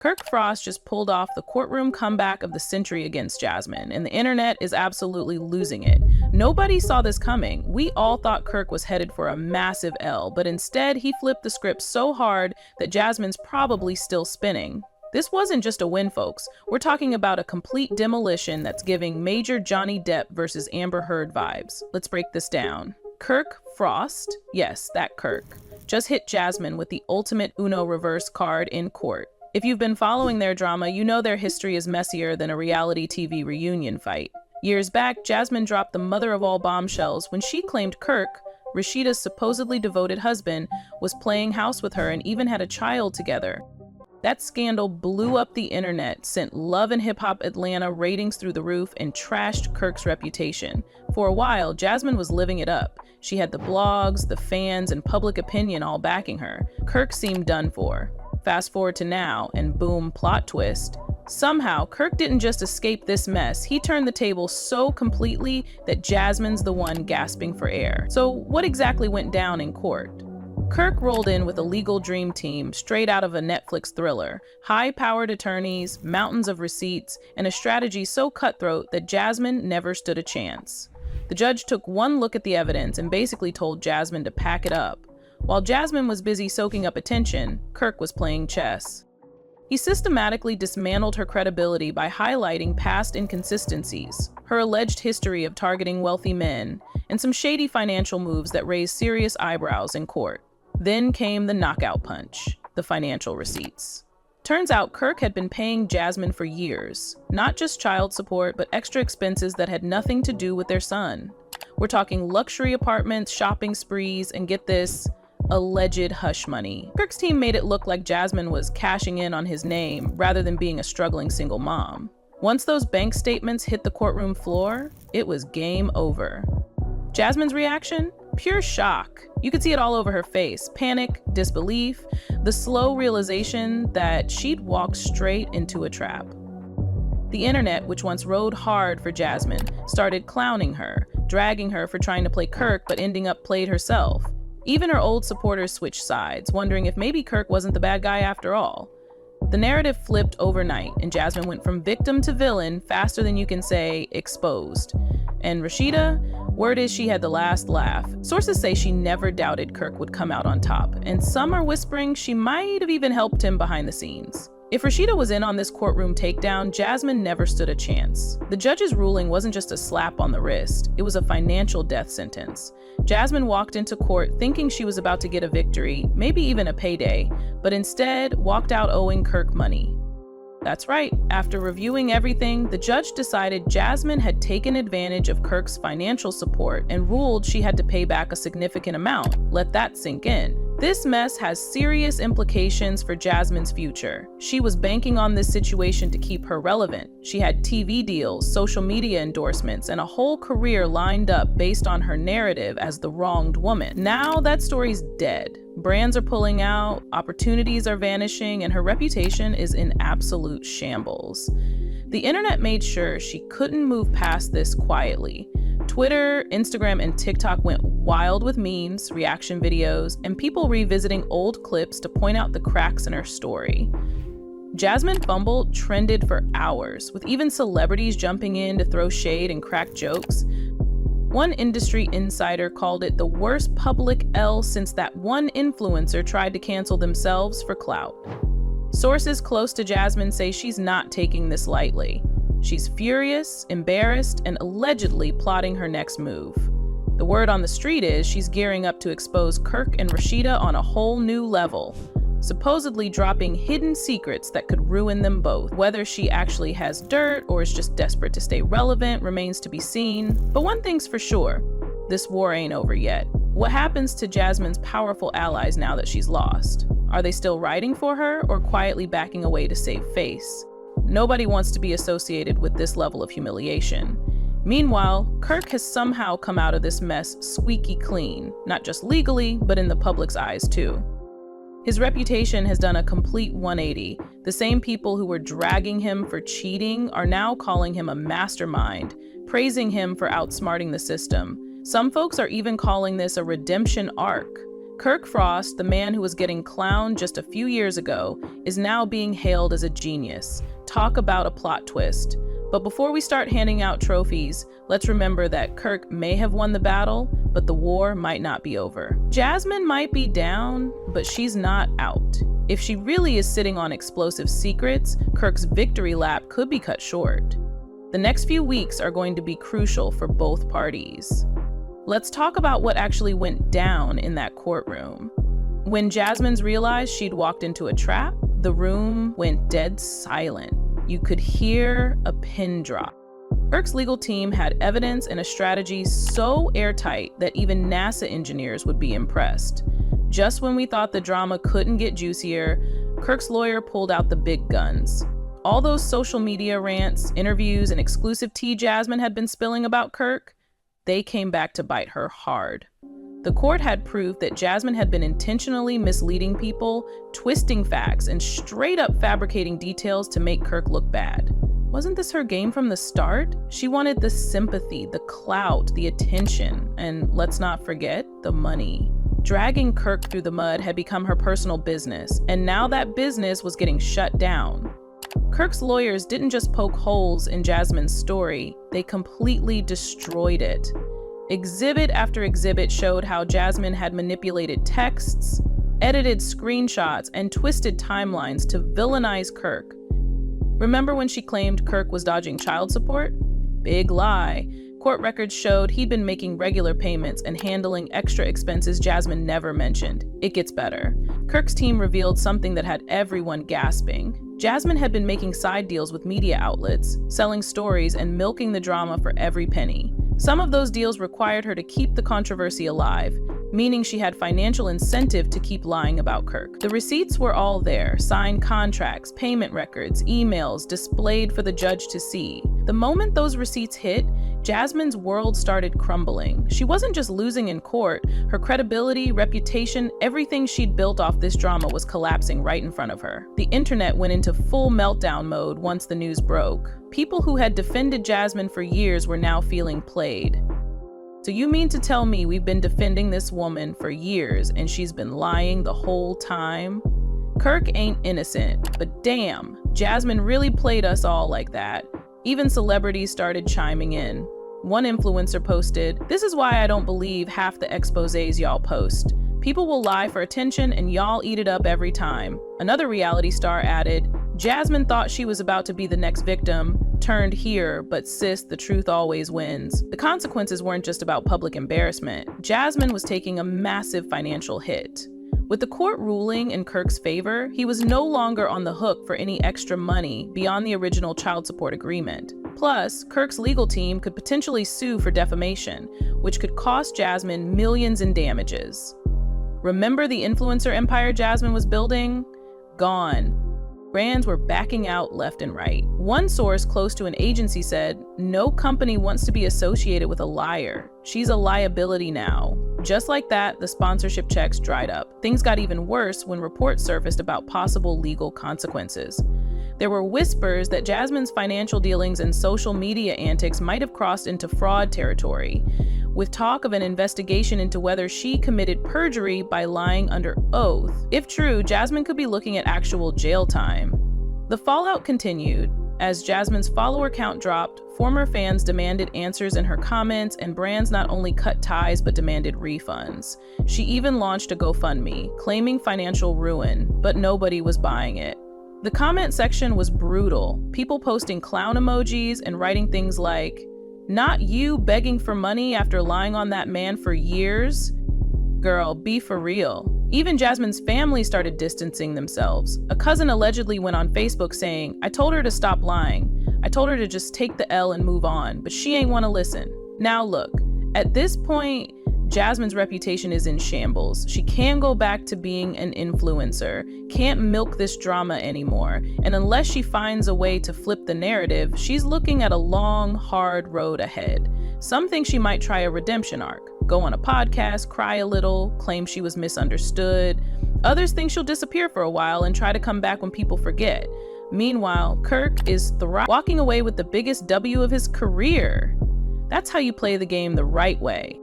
Kirk Frost just pulled off the courtroom comeback of the century against Jasmine, and the internet is absolutely losing it. Nobody saw this coming. We all thought Kirk was headed for a massive L, but instead he flipped the script so hard that Jasmine's probably still spinning. This wasn't just a win, folks. We're talking about a complete demolition that's giving major Johnny Depp versus Amber Heard vibes. Let's break this down. Kirk Frost, yes, that Kirk, just hit Jasmine with the ultimate Uno reverse card in court. If you've been following their drama, you know their history is messier than a reality TV reunion fight. Years back, Jasmine dropped the mother of all bombshells when she claimed Kirk, Rashida's supposedly devoted husband, was playing house with her and even had a child together. That scandal blew up the internet, sent Love and Hip Hop Atlanta ratings through the roof, and trashed Kirk's reputation. For a while, Jasmine was living it up. She had the blogs, the fans, and public opinion all backing her. Kirk seemed done for. Fast forward to now, and boom, plot twist. Somehow, Kirk didn't just escape this mess, he turned the table so completely that Jasmine's the one gasping for air. So what exactly went down in court? Kirk rolled in with a legal dream team straight out of a Netflix thriller. High-powered attorneys, mountains of receipts, and a strategy so cutthroat that Jasmine never stood a chance. The judge took one look at the evidence and basically told Jasmine to pack it up. While Jasmine was busy soaking up attention, Kirk was playing chess. He systematically dismantled her credibility by highlighting past inconsistencies, her alleged history of targeting wealthy men, and some shady financial moves that raised serious eyebrows in court. Then came the knockout punch, the financial receipts. Turns out Kirk had been paying Jasmine for years, not just child support, but extra expenses that had nothing to do with their son. We're talking luxury apartments, shopping sprees, and get this, alleged hush money. Kirk's team made it look like Jasmine was cashing in on his name rather than being a struggling single mom. Once those bank statements hit the courtroom floor, it was game over. Jasmine's reaction? Pure shock. You could see it all over her face. Panic, disbelief, the slow realization that she'd walked straight into a trap. The internet, which once rode hard for Jasmine, started clowning her, dragging her for trying to play Kirk but ending up played herself. Even her old supporters switched sides, wondering if maybe Kirk wasn't the bad guy after all. The narrative flipped overnight, and Jasmine went from victim to villain faster than you can say exposed. And Rashida, word is she had the last laugh. Sources say she never doubted Kirk would come out on top, and some are whispering she might have even helped him behind the scenes. If Rashida was in on this courtroom takedown, Jasmine never stood a chance. The judge's ruling wasn't just a slap on the wrist, it was a financial death sentence. Jasmine walked into court thinking she was about to get a victory, maybe even a payday, but instead walked out owing Kirk money. That's right, after reviewing everything, the judge decided Jasmine had taken advantage of Kirk's financial support and ruled she had to pay back a significant amount. Let that sink in. This mess has serious implications for Jasmine's future. She was banking on this situation to keep her relevant. She had TV deals, social media endorsements, and a whole career lined up based on her narrative as the wronged woman. Now that story's dead. Brands are pulling out, opportunities are vanishing, and her reputation is in absolute shambles. The internet made sure she couldn't move past this quietly. Twitter, Instagram, and TikTok went wild with memes, reaction videos, and people revisiting old clips to point out the cracks in her story. Jasmine fumbled trended for hours, with even celebrities jumping in to throw shade and crack jokes. One industry insider called it the worst public L since that one influencer tried to cancel themselves for clout. Sources close to Jasmine say she's not taking this lightly. She's furious, embarrassed, and allegedly plotting her next move. The word on the street is she's gearing up to expose Kirk and Rashida on a whole new level, supposedly dropping hidden secrets that could ruin them both. Whether she actually has dirt or is just desperate to stay relevant remains to be seen. But one thing's for sure, this war ain't over yet. What happens to Jasmine's powerful allies now that she's lost? Are they still riding for her or quietly backing away to save face? Nobody wants to be associated with this level of humiliation. Meanwhile, Kirk has somehow come out of this mess squeaky clean, not just legally, but in the public's eyes too. His reputation has done a complete 180. The same people who were dragging him for cheating are now calling him a mastermind, praising him for outsmarting the system. Some folks are even calling this a redemption arc. Kirk Frost, the man who was getting clowned just a few years ago, is now being hailed as a genius. Talk about a plot twist. But before we start handing out trophies, let's remember that Kirk may have won the battle, but the war might not be over. Jasmine might be down, but she's not out. If she really is sitting on explosive secrets, Kirk's victory lap could be cut short. The next few weeks are going to be crucial for both parties. Let's talk about what actually went down in that courtroom. When Jasmine's realized she'd walked into a trap, the room went dead silent. You could hear a pin drop. Kirk's legal team had evidence and a strategy so airtight that even NASA engineers would be impressed. Just when we thought the drama couldn't get juicier, Kirk's lawyer pulled out the big guns. All those social media rants, interviews, and exclusive tea Jasmine had been spilling about Kirk, they came back to bite her hard. The court had proof that Jasmine had been intentionally misleading people, twisting facts, and straight up fabricating details to make Kirk look bad. Wasn't this her game from the start? She wanted the sympathy, the clout, the attention, and let's not forget, the money. Dragging Kirk through the mud had become her personal business, and now that business was getting shut down. Kirk's lawyers didn't just poke holes in Jasmine's story, they completely destroyed it. Exhibit after exhibit showed how Jasmine had manipulated texts, edited screenshots, and twisted timelines to villainize Kirk. Remember when she claimed Kirk was dodging child support? Big lie. Court records showed he'd been making regular payments and handling extra expenses Jasmine never mentioned. It gets better. Kirk's team revealed something that had everyone gasping. Jasmine had been making side deals with media outlets, selling stories, and milking the drama for every penny. Some of those deals required her to keep the controversy alive, meaning she had financial incentive to keep lying about Kirk. The receipts were all there, signed contracts, payment records, emails, displayed for the judge to see. The moment those receipts hit, Jasmine's world started crumbling. She wasn't just losing in court, her credibility, reputation, everything she'd built off this drama was collapsing right in front of her. The internet went into full meltdown mode once the news broke. People who had defended Jasmine for years were now feeling played. So you mean to tell me we've been defending this woman for years and she's been lying the whole time? Kirk ain't innocent, but damn, Jasmine really played us all like that. Even celebrities started chiming in. One influencer posted, "This is why I don't believe half the exposés y'all post. People will lie for attention and y'all eat it up every time." Another reality star added, "Jasmine thought she was about to be the next victim, turned here, but sis, the truth always wins." The consequences weren't just about public embarrassment. Jasmine was taking a massive financial hit. With the court ruling in Kirk's favor, he was no longer on the hook for any extra money beyond the original child support agreement. Plus, Kirk's legal team could potentially sue for defamation, which could cost Jasmine millions in damages. Remember the influencer empire Jasmine was building? Gone. Brands were backing out left and right. One source close to an agency said, "No company wants to be associated with a liar. She's a liability now." Just like that, the sponsorship checks dried up. Things got even worse when reports surfaced about possible legal consequences. There were whispers that Jasmine's financial dealings and social media antics might have crossed into fraud territory, with talk of an investigation into whether she committed perjury by lying under oath. If true, Jasmine could be looking at actual jail time. The fallout continued. As Jasmine's follower count dropped, former fans demanded answers in her comments, and brands not only cut ties but demanded refunds. She even launched a GoFundMe, claiming financial ruin, but nobody was buying it. The comment section was brutal, people posting clown emojis and writing things like, "Not you begging for money after lying on that man for years? Girl, be for real." Even Jasmine's family started distancing themselves. A cousin allegedly went on Facebook saying, "I told her to stop lying. I told her to just take the L and move on, but she ain't want to listen." Now look, at this point, Jasmine's reputation is in shambles. She can't go back to being an influencer, can't milk this drama anymore, and unless she finds a way to flip the narrative, she's looking at a long, hard road ahead. Some think she might try a redemption arc, go on a podcast, cry a little, claim she was misunderstood. Others think she'll disappear for a while and try to come back when people forget. Meanwhile, Kirk is walking away with the biggest W of his career. That's how you play the game the right way.